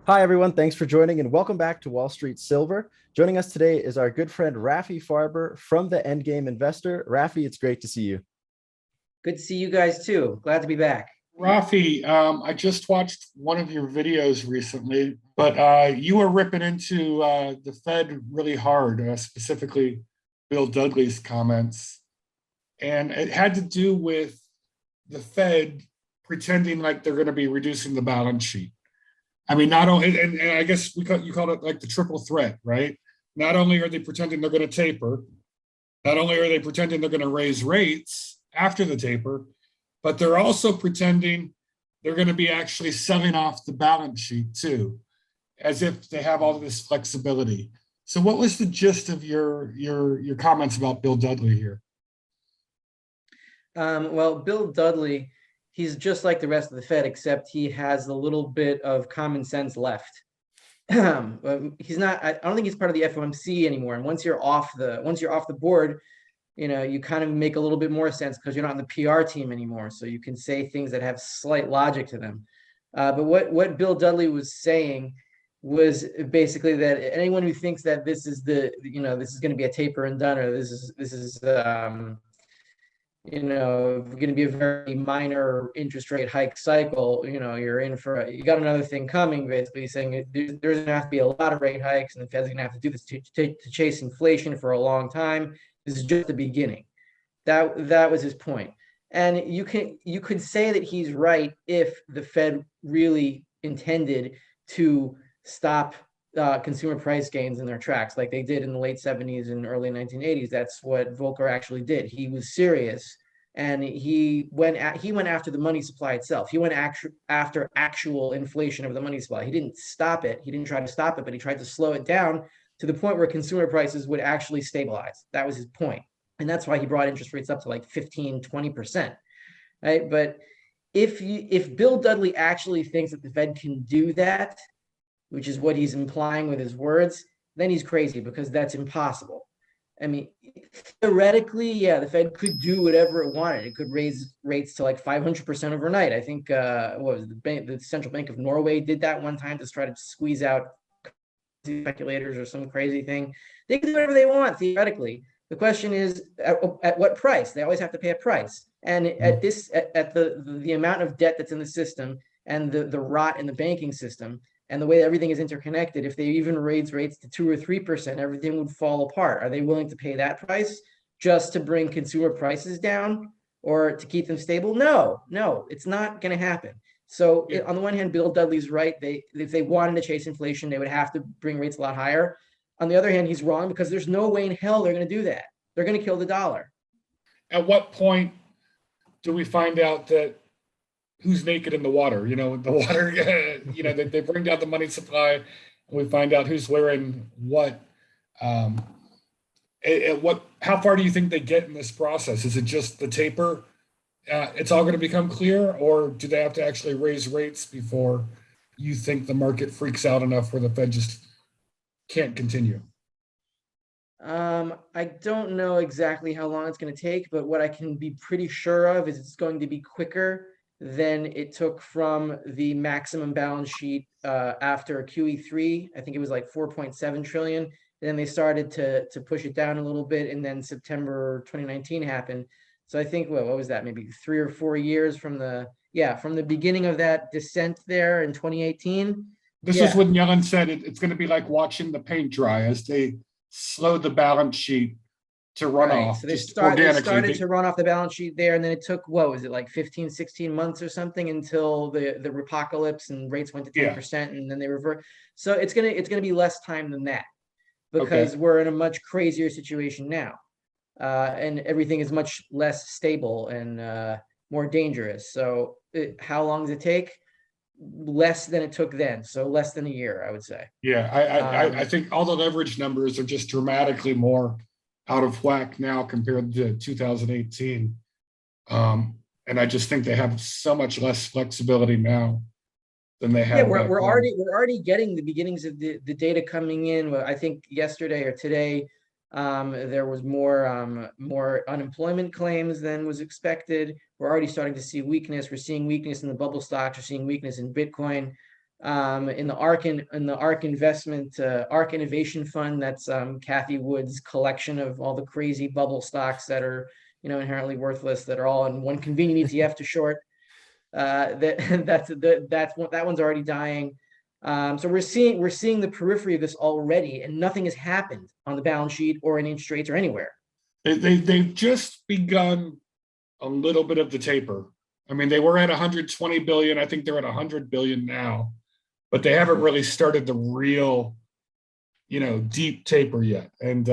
Hi, everyone. Thanks for joining and welcome back to Wall Street Silver. Joining us today is our good friend Rafi Farber from the Endgame Investor. Rafi, it's great to see you. Good to see you guys too. Glad to be back. Rafi, I just watched one of your videos recently, but you were ripping into the Fed really hard, specifically Bill Dudley's comments. And it had to do with the Fed pretending like they're going to be reducing the balance sheet. I mean, not only, and I guess you called it like the triple threat, right? Not only are they pretending they're going to taper, not only are they pretending they're going to raise rates after the taper, but they're also pretending they're going to be actually selling off the balance sheet too, as if they have all of this flexibility. So what was the gist of your comments about Bill Dudley here? Well, Bill Dudley, he's just like the rest of the Fed, except he has a little bit of common sense left. He's not. I don't think he's part of the FOMC anymore. And once you're off the board, you kind of make a little bit more sense because you're not on the PR team anymore. So you can say things that have slight logic to them. But what Bill Dudley was saying was basically that anyone who thinks that this is going to be a taper and done, or this is going to be a very minor interest rate hike cycle, you got another thing coming, basically saying there's going to have to be a lot of rate hikes and the Fed's going to have to do this to chase inflation for a long time. This is just the beginning. That was his point. And you could say that he's right if the Fed really intended to stop consumer price gains in their tracks, like they did in the late 70s and early 1980s. That's what Volcker actually did. He was serious, and he went after the money supply itself. He went after actual inflation of the money supply. He didn't stop it. He didn't try to stop it, but he tried to slow it down to the point where consumer prices would actually stabilize. That was his point. And that's why he brought interest rates up to like 15, 20%. Right. But if Bill Dudley actually thinks that the Fed can do that, which is what he's implying with his words, then he's crazy, because that's impossible. I mean, theoretically, yeah, the Fed could do whatever it wanted. It could raise rates to like 500% overnight. I think what was it, the Central Bank of Norway did that one time to try to squeeze out speculators or some crazy thing. They can do whatever they want theoretically. The question is at what price? They always have to pay a price. And at the amount of debt that's in the system, and the rot in the banking system, and the way everything is interconnected, if they even raise rates to 2 or 3%, everything would fall apart. Are they willing to pay that price just to bring consumer prices down or to keep them stable? No, it's not going to happen. So on the one hand, Bill Dudley's right. If they wanted to chase inflation, they would have to bring rates a lot higher. On the other hand, he's wrong, because there's no way in hell they're going to do that. They're going to kill the dollar. At what point do we find out that who's naked in the water? The water, they bring down the money supply, and we find out who's wearing what. How far do you think they get in this process? Is it just the taper? It's all going to become clear, or do they have to actually raise rates before you think the market freaks out enough where the Fed just can't continue? I don't know exactly how long it's going to take, but what I can be pretty sure of is it's going to be quicker than it took from the maximum balance sheet after QE3. I think it was like 4.7 trillion. And then they started to push it down a little bit, and then September 2019 happened. So I think what was that? Maybe 3 or 4 years from the beginning of that descent there in 2018. This is when Yellen said it's going to be like watching the paint dry as they slow the balance sheet to run off. So they started to run off the balance sheet there, and then it took, what was it, like 15, 16 months or something until the apocalypse and rates went to 10%, and then they revert. So it's gonna be less time than that, because we're in a much crazier situation now, and everything is much less stable and more dangerous. So how long does it take? Less than it took then, so less than a year, I would say. Yeah, I think all the leverage numbers are just dramatically more out of whack now compared to 2018, and I just think they have so much less flexibility now than they had. Yeah, we're already getting the beginnings of the data coming in. I think yesterday or today, there was more unemployment claims than was expected. We're already starting to see weakness. We're seeing weakness in the bubble stocks. We're seeing weakness in Bitcoin. in the ARK investment, ARK Innovation Fund. That's Kathy Wood's collection of all the crazy bubble stocks that are, inherently worthless, that are all in one convenient ETF to short. That one's already dying. So we're seeing the periphery of this already, and nothing has happened on the balance sheet or in interest rates or anywhere. They've just begun a little bit of the taper. I mean, they were at 120 billion. I think they're at 100 billion now, but they haven't really started the real, deep taper yet. And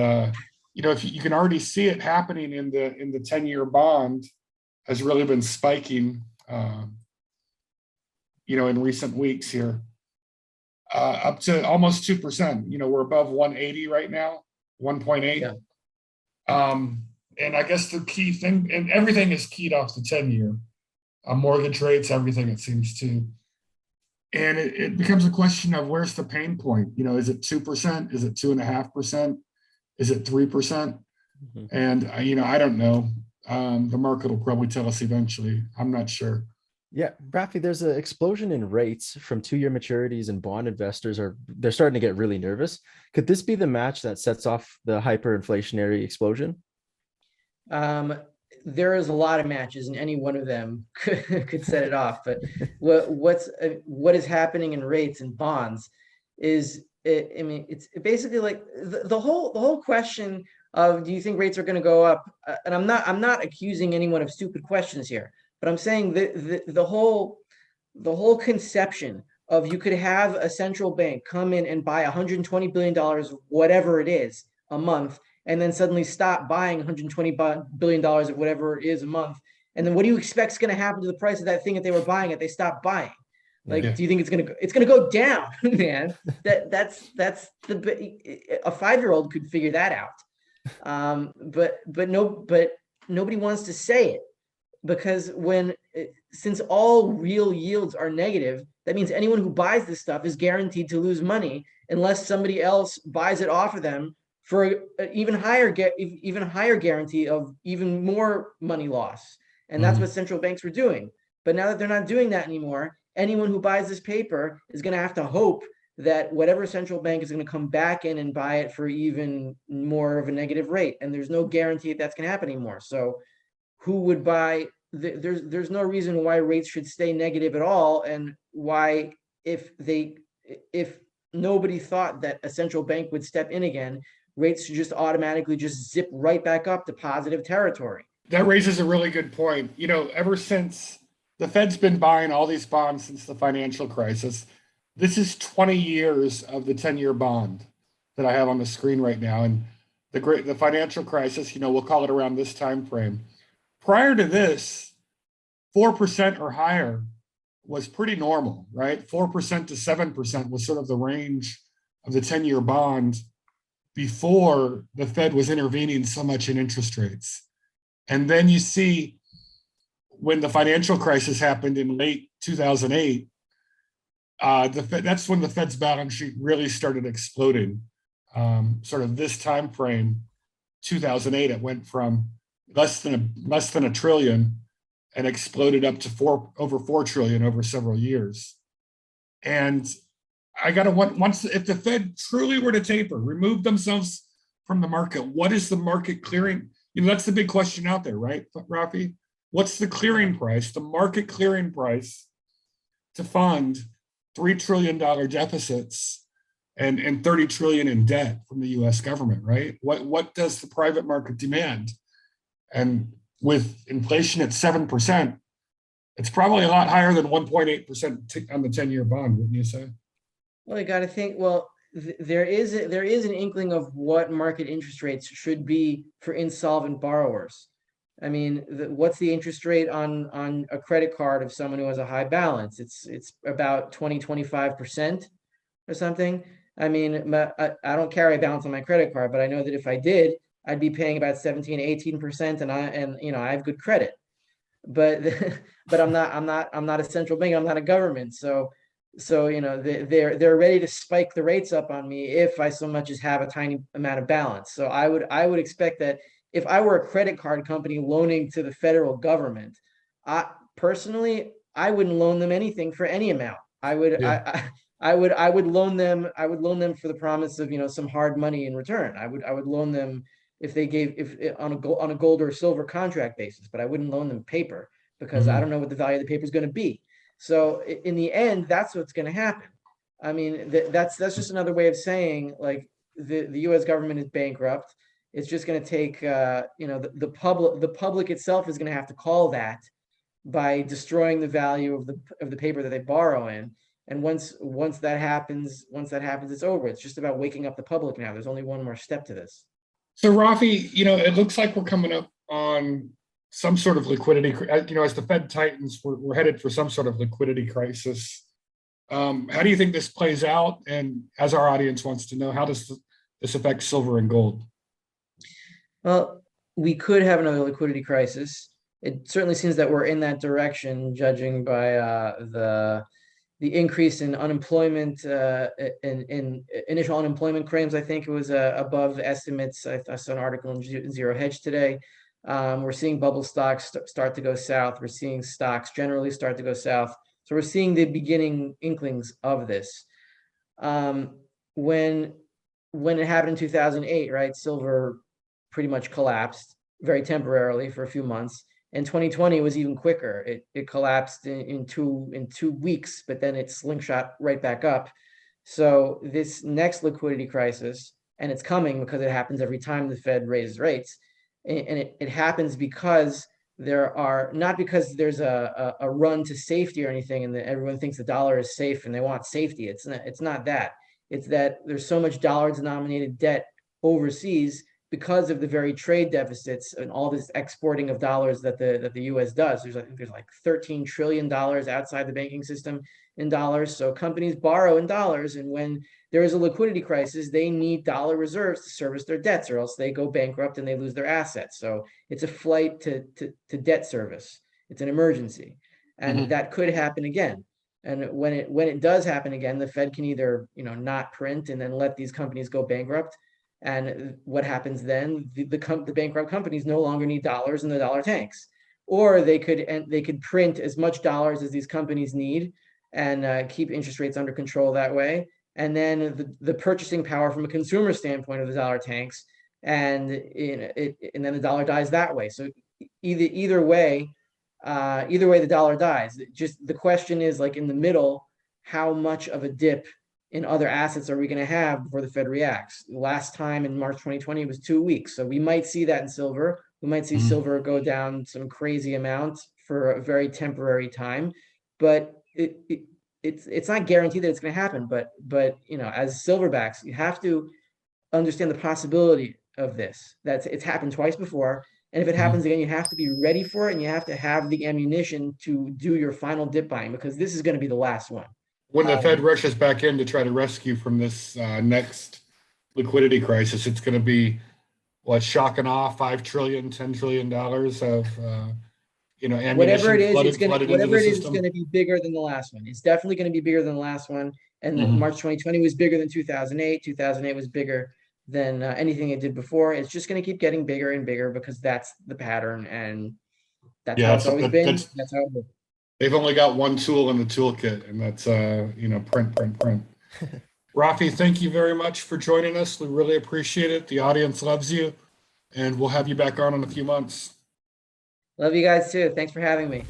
if you can already see it happening in the 10-year bond has really been spiking, in recent weeks here, up to almost 2%. We're above 180 right now, 1.8. Yeah. And I guess the key thing, and everything is keyed off the 10-year, mortgage rates, everything, it seems to. And it becomes a question of where's the pain point? Is it 2%? Is it 2.5%? Is it 3%? Mm-hmm. And, I don't know. The market will probably tell us eventually. I'm not sure. Yeah, Rafi, there's an explosion in rates from 2-year maturities, and bond investors they're starting to get really nervous. Could this be the match that sets off the hyperinflationary explosion? There is a lot of matches, and any one of them could set it off. But what is happening in rates and bonds is, it's basically like the whole question of, do you think rates are going to go up? And I'm not accusing anyone of stupid questions here. But I'm saying the whole conception of, you could have a central bank come in and buy $120 billion, whatever it is, a month, and then suddenly stop buying $120 billion of whatever it is a month. And then what do you expect is going to happen to the price of that thing that they were buying if they stopped buying? Like, do you think it's going to go down, man? That's a 5-year-old could figure that out. But nobody wants to say it. Because since all real yields are negative, that means anyone who buys this stuff is guaranteed to lose money unless somebody else buys it off of them for an even higher guarantee of even more money loss. And that's what central banks were doing. But now that they're not doing that anymore, anyone who buys this paper is going to have to hope that whatever central bank is going to come back in and buy it for even more of a negative rate. And there's no guarantee that that's going to happen anymore. So who would buy? There's no reason why rates should stay negative at all, and why, if nobody thought that a central bank would step in again, rates should just automatically just zip right back up to positive territory. That raises a really good point. Ever since the Fed's been buying all these bonds since the financial crisis, this is 20 years of the 10-year bond that I have on the screen right now, and the financial crisis. We'll call it around this time frame. Prior to this, 4% or higher was pretty normal, right? 4% to 7% was sort of the range of the 10-year bond before the Fed was intervening so much in interest rates. And then you see, when the financial crisis happened in late 2008, that's when the Fed's balance sheet really started exploding. Sort of this time frame, 2008, it went from less than a trillion and exploded up to over 4 trillion over several years. And if the Fed truly were to taper, remove themselves from the market, what is the market clearing? That's the big question out there, right, Rafi? What's the clearing price, the market clearing price, to fund $3 trillion deficits and 30 trillion in debt from the US government, right? What does the private market demand? And with inflation at 7%, it's probably a lot higher than 1.8% on the 10-year bond, wouldn't you say? Well, you got to think, there is an inkling of what market interest rates should be for insolvent borrowers. I mean, what's the interest rate on a credit card of someone who has a high balance? It's about 25% or something. I mean, I don't carry a balance on my credit card, but I know that if I did, I'd be paying about 17, 18%, and I have good credit. But I'm not a central bank. I'm not a government. So they're ready to spike the rates up on me if I so much as have a tiny amount of balance. So I would expect that if I were a credit card company loaning to the federal government, personally, I wouldn't loan them anything for any amount. I would, Yeah. I would loan them, for the promise of, some hard money in return. I would loan them if they gave, on a gold or silver contract basis, but I wouldn't loan them paper because I Mhm. don't know what the value of the paper is going to be. So in the end, that's what's going to happen. I mean, that's just another way of saying like the U.S. government is bankrupt. It's just going to take, the public itself is going to have to call that by destroying the value of the paper that they borrow in. And once that happens, it's over. It's just about waking up the public now. There's only one more step to this. So Rafi, it looks like we're coming up on some sort of liquidity, as the Fed tightens, we're headed for some sort of liquidity crisis. How do you think this plays out? And as our audience wants to know, how does this affect silver and gold? Well, we could have another liquidity crisis. It certainly seems that we're in that direction, judging by the increase in unemployment, in initial unemployment claims. I think it was above estimates. I saw an article in Zero Hedge today. We're seeing bubble stocks start to go south. We're seeing stocks generally start to go south. So we're seeing the beginning inklings of this. When it happened in 2008, right, silver pretty much collapsed very temporarily for a few months. And 2020 was even quicker. It collapsed in 2 weeks, but then it slingshot right back up. So this next liquidity crisis, and it's coming because it happens every time the Fed raises rates, and it happens because not because there's a run to safety or anything, and that everyone thinks the dollar is safe and they want safety. It's not that. It's that there's so much dollar-denominated debt overseas because of the very trade deficits and all this exporting of dollars that the U.S. does. There's like $13 trillion outside the banking system in dollars. So companies borrow in dollars, and when there is a liquidity crisis, they need dollar reserves to service their debts, or else they go bankrupt and they lose their assets. So it's a flight to debt service. It's an emergency, and that could happen again. And when it does happen again, the Fed can either not print and then let these companies go bankrupt. And what happens then? The bankrupt companies no longer need dollars in the dollar tanks, or they could print as much dollars as these companies need and keep interest rates under control that way. And then the purchasing power from a consumer standpoint of the dollar tanks, and and then the dollar dies that way. So either way, the dollar dies. Just the question is, like, in the middle, how much of a dip in other assets are we going to have before the Fed reacts? Last time in March 2020, it was 2 weeks. So we might see that in silver. We might see silver go down some crazy amount for a very temporary time, but it's not guaranteed that it's going to happen. But as silverbacks, you have to understand the possibility of this. It's happened twice before. And if it happens again, you have to be ready for it, and you have to have the ammunition to do your final dip buying, because this is going to be the last one. When the Fed rushes back in to try to rescue from this next liquidity crisis, it's going to be shocking off $5 trillion, $10 trillion of ammunition Whatever it is, flooded into the it's system. going to be bigger than the last one. It's definitely going to be bigger than the last one. And March 2020 was bigger than 2008. 2008 was bigger than anything it did before. It's just going to keep getting bigger and bigger because that's the pattern, and that's how it's always been. That's how it is. They've only got one tool in the toolkit, and that's print. Rafi, thank you very much for joining us. We really appreciate it. The audience loves you, and we'll have you back on in a few months. Love you guys too. Thanks for having me.